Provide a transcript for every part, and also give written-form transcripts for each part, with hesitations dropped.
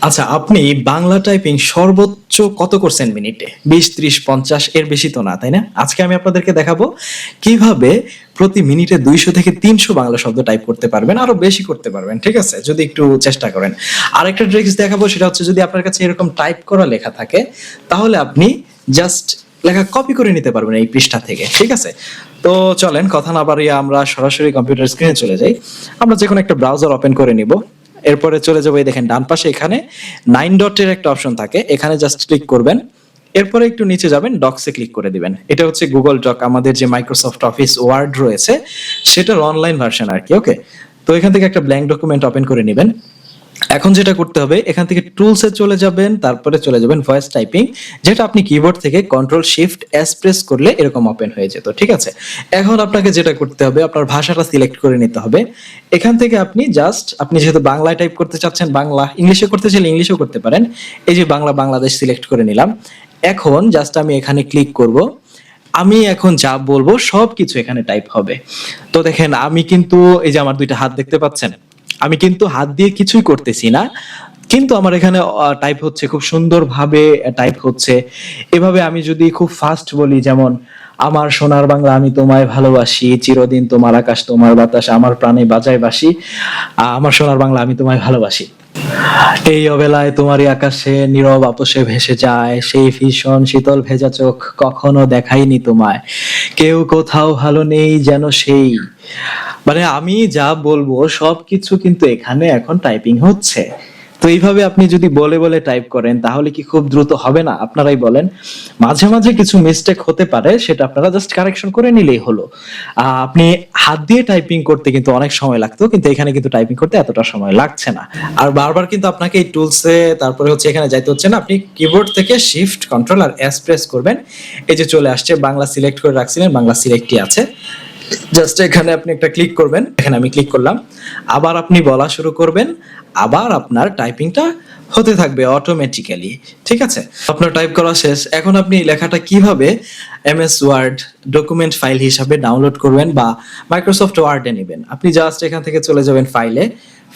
আচ্ছা, আপনি বাংলা টাইপিং সর্বোচ্চ কত করছেন মিনিটে? ২০, ৩০, ৫০ এর বেশি তো না, তাই না? আজকে আমি আপনাদেরকে দেখাবো কিভাবে প্রতি মিনিটে ২০০ থেকে ৩০০ বাংলা শব্দ টাইপ করতে পারবেন, আরো বেশি করতে পারবেন। ঠিক আছে? যদি একটু চেষ্টা করেন। আরেকটা ট্রিক্স দেখাবো, সেটা হচ্ছে যদি আপনার কাছে এরকম টাইপ করা লেখা থাকে, তাহলে আপনি জাস্ট লেখা কপি করে নিতে পারবেন এই পৃষ্ঠা থেকে। ঠিক আছে? তো চলেন কথা না বাড়িয়ে আমরা সরাসরি কম্পিউটার স্ক্রিনে চলে যাই। আমরা যেকোনো একটা ব্রাউজার ওপেন করে নিব। এরপরে চলে যাবো, এই দেখেন ডান পাশে এখানে 9 ডটের একটা অপশন থাকে, এখানে জাস্ট ক্লিক করবেন। এরপরে একটু নিচে যাবেন, ডকসে ক্লিক করে দিবেন। এটা হচ্ছে গুগল ডক, আমাদের যে মাইক্রোসফট অফিস ওয়ার্ড রয়েছে সেটার অনলাইন ভার্সন আর কি। ওকে, তো এখান থেকে একটা ব্ল্যাঙ্ক ডকুমেন্ট ওপেন করে নেবেন। এখন যেটা করতে হবে, এখান থেকে টুলসে চলে যাবেন, তারপরে চলে যাবেন ভয়েস টাইপিং, যেটা আপনি কিবোর্ড থেকে কন্ট্রোল শিফট এস প্রেস করলে এরকম ওপেন হয়ে যেত। ঠিক আছে? এখন আপনাকে যেটা করতে হবে, আপনার ভাষাটা সিলেক্ট করে নিতে হবে। এখান থেকে আপনি যেহেতু বাংলায় টাইপ করতে চাচ্ছেন, বাংলা, ইংলিশে করতে চাইলে ইংলিশেও করতে পারেন। এই যে বাংলা, বাংলাদেশ সিলেক্ট করে নিলাম। এখন জাস্ট আমি এখানে ক্লিক করব। আমি এখন যা বলবো সবকিছু এখানে টাইপ হবে। তো দেখেন, আমি কিন্তু এই যে আমার দুইটা হাত দেখতে পাচ্ছেন, আমি কিন্তু হাত দিয়ে কিছুই করতেছি না, কিন্তু আমার এখানে টাইপ হচ্ছে, খুব সুন্দরভাবে টাইপ হচ্ছে। এভাবে আমি যদি খুব ফাস্ট বলি, যেমন আমার সোনার বাংলা আমি তোমায় ভালোবাসি, চিরদিন তোমার আকাশ তোমার বাতাস আমার প্রাণে বাজায় বাসি, আমার সোনার বাংলা আমি তোমায় ভালোবাসি। এই অবেলায় তোমারই আকাশে নীরব আপসে ভেসে যায়, সেই ভীষণ শীতল ভেজা চোখ কখনো দেখাইনি তোমায়, কেউ কোথাও ভালো নেই যেন সেই। মানে আমি যা বলবো সবকিছু কিন্তু এখানে এখন টাইপিং হচ্ছে। তো এইভাবে আপনি যদি বলে বলে টাইপ করেন, তাহলে কি খুব দ্রুত হবে না? আপনারাই বলেন। মাঝে মাঝে কিছু মিস্টেক হতে পারে, সেটা আপনারা জাস্ট কারেকশন করে নিলেই হলো। আপনি হাত দিয়ে টাইপিং করতে কিন্তু অনেক সময় লাগতো, কিন্তু এখানে কিন্তু টাইপিং করতে এতটা সময় লাগছে না। আর বারবার কিন্তু আপনাকে এই টুলসে, তারপরে হচ্ছে এখানে যাইতে হচ্ছে না। আপনি কিবোর্ড থেকে শিফট কন্ট্রোল আর এস প্রেস করবেন। এই যে চলে আসছে, বাংলা সিলেক্ট করে রাখছিলেন, বাংলা সিলেক্টই আছে। জাস্ট এখানে আপনি একটা ক্লিক করবেন, এখানে আমি ক্লিক করলাম। আবার আপনি বলা শুরু করবেন, আবার আপনার টাইপিংটা হতে থাকবে অটোমেটিক্যালি। ঠিক আছে? আপনার টাইপ করা শেষ। এখন আপনি লেখাটা কিভাবে এমএস ওয়ার্ড ডকুমেন্ট ফাইল হিসাবে ডাউনলোড করবেন বা মাইক্রোসফট ওয়ার্ডে নেবেন, আপনি জাস্ট এখান থেকে চলে যাবেন ফাইলে,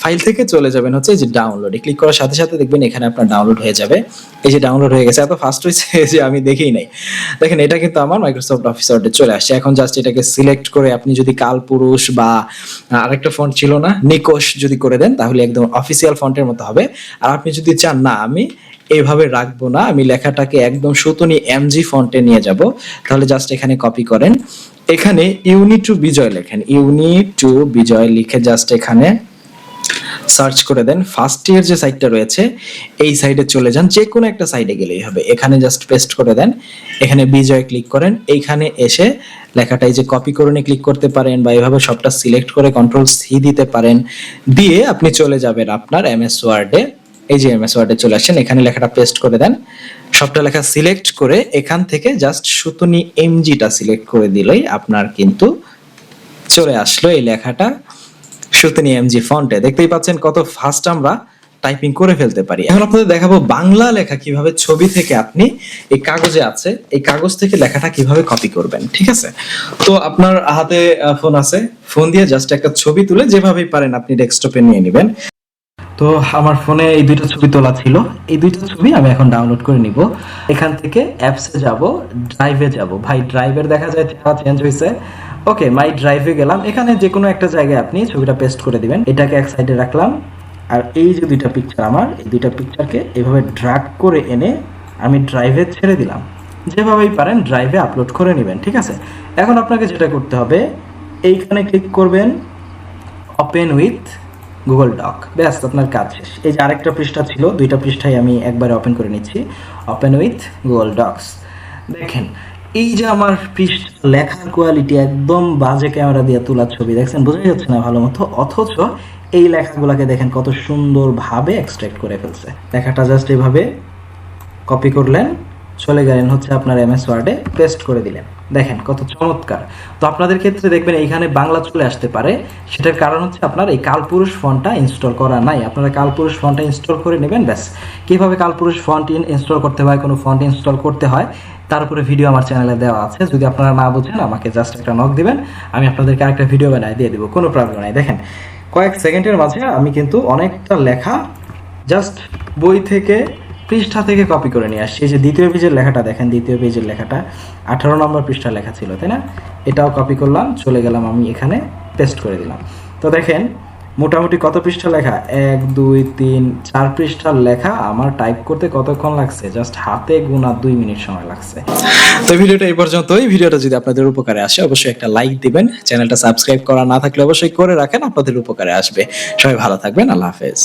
ফাইল থেকে চলে যাবেন হচ্ছে এই যে ডাউনলোডে, ক্লিক করার সাথে সাথে দেখবেন এখানে আপনার ডাউনলোড হয়ে যাবে। এই যে ডাউনলোড হয়ে গেছে, এত ফাস্ট হয়েছে যে আমি দেখেই নাই। দেখেন, এটা কিন্তু আমার মাইক্রোসফট অফিস ওয়ার্ডে চলে আসছে। এখন জাস্ট এটাকে সিলেক্ট করে আপনি যদি কালপুরুষ বা আরেকটা ফন্ট ছিল না, নিকোশ যদি করে দেন, তাহলে একদম অফিসিয়াল ফন্টের মতো হবে। আর আপনি যদি চান না আমি এইভাবে রাখবো না, আমি লেখাটাকে একদম সুতনি এমজি ফন্টে নিয়ে যাব, তাহলে জাস্ট এখানে কপি করেন। এখানে ইউনিট টু বিজয় লেখেন, ইউনিট টু বিজয় লিখে জাস্ট এখানে সার্চ করে দেন। ফার্স্ট ইয়ার যে সাইটটা রয়েছে এই সাইডে চলে যান, যে কোনো একটা সাইডে গেলেই হবে। এখানে জাস্ট পেস্ট করে দেন, এখানে বিজয় ক্লিক করেন। এইখানে এসে লেখাটা এই যে কপি করে নিয়ে ক্লিক করতে পারেন, বা এইভাবে সবটা সিলেক্ট করে কন্ট্রোল সি দিতে পারেন। দিয়ে আপনি চলে যাবেন আপনার এমএস ওয়ার্ডে। এই যে এমএস ওয়ার্ডে চলে আসেন, এখানে লেখাটা পেস্ট করে দেন। সবটা লেখা সিলেক্ট করে এখান থেকে জাস্ট সুতনি এমজিটা সিলেক্ট করে দিলেই আপনার কিন্তু চলে আসলো এই লেখাটা সুতনি এমজি ফন্টে। দেখতেই পাচ্ছেন কত ফাস্ট আমরা টাইপিং করে ফেলতে পারি। এখন আপনাদের দেখাবো বাংলা লেখা কিভাবে ছবি থেকে আপনি এই কাগজে আছে, এই কাগজ থেকে লেখাটা কিভাবে কপি করবেন। ঠিক আছে? তো আপনার হাতে ফোন আছে, ফোন দিয়ে জাস্ট একটা ছবি তুলে যেভাবেই পারেন আপনি ডেস্কটপে নিয়ে নেবেন। তো আমার ফোনে এই দুইটা ছবি তোলা ছিল, এই দুইটা ছবি আমি এখন ডাউনলোড করে নিব। এখান থেকে অ্যাপসে যাব, ড্রাইভে যাব। ভাই ড্রাইভের দেখা যায় চেঞ্জ হয়েছে। ওকে, মাই ড্রাইভে গেলাম। এখানে যে কোনো একটা জায়গায় আপনি ছবিটা পেস্ট করে দিবেন। এটাকে এক সাইডে রাখলাম, আর এই যে দুইটা পিকচার, আমার এই দুইটা পিকচারকে এভাবে ড্র্যাগ করে এনে আমি ড্রাইভে ছেড়ে দিলাম। যেভাবেই পারেন ড্রাইভে আপলোড করে নেবেন। ঠিক আছে? এখন আপনাকে যেটা করতে হবে, এইখানে ক্লিক করবেন, ওপেন উইথ গুগল ডক, ব্যাস আপনার কাজ শেষ। এই যে আরেকটা পৃষ্ঠা ছিল, দুইটা পৃষ্ঠাই আমি একবারে ওপেন করে নিচ্ছি। Open with Google Docs. দেখেন, এই যে আমার পৃষ্ঠা, লেখার কোয়ালিটি একদম বাজে ক্যামেরা দিয়ে তোলা ছবি, দেখছেন? বোঝা যাচ্ছে না ভালো মতো, অথচ এই লেখাগুলোকে দেখেন কত সুন্দরভাবে এক্সট্রাক্ট করে ফেলছে। লেখাটা জাস্ট এইভাবে কপি করলেন, চলে গেলেন হচ্ছে আপনার এমএস ওয়ার্ডে, পেস্ট করে দিলেন। দেখেন কত চমৎকার। তো আপনাদের ক্ষেত্রে দেখবেন এইখানে বাংলা চলে আসতে পারে, সেটার কারণ হচ্ছে আপনার এই কালপুরুষ ফন্টটা ইনস্টল করা নাই। আপনারা কালপুরুষ ফন্টটা ইনস্টল করে নেবেন, ব্যাস। কিভাবে কালপুরুষ ফন্ট ইনস্টল করতে হয়, কোনো ফন্ট ইনস্টল করতে হয়, তার উপরে ভিডিও আমার চ্যানেলে দেওয়া আছে। যদি আপনারা না বুঝেন, আমাকে জাস্ট একটা নক দিবেন, আমি আপনাদেরকে আরেকটা ভিডিও বানায় দিয়ে দিব, কোনো প্রবলেম নাই। দেখেন, কয়েক সেকেন্ডের মাঝে আমি কিন্তু অনেকটা লেখা জাস্ট বই থেকে পৃষ্ঠা থেকে কপি করে নিয়ে আসছি। এই যে দ্বিতীয় পেজের লেখাটা দেখেন, দ্বিতীয় পেজের লেখাটা 18 নম্বর পৃষ্ঠা লেখা ছিল, তাই না? এটাও কপি করলাম, চলে গেলাম আমি এখানে পেস্ট করে দিলাম। তো দেখেন মোটামুটি কত পৃষ্ঠা লেখা, 1 2 3 4 পৃষ্ঠার লেখা আমার টাইপ করতে কতক্ষণ লাগছে? জাস্ট হাতে গোনা 2 মিনিট সময় লাগছে। তো ভিডিওটা এই পর্যন্তই। ভিডিওটা যদি আপনাদের উপকারে আসে অবশ্যই একটা লাইক দিবেন, চ্যানেলটা সাবস্ক্রাইব করা না থাকলে অবশ্যই করে রাখেন, আপনাদের উপকারে আসবে। সবাই ভালো থাকবেন, আল্লাহ হাফেজ।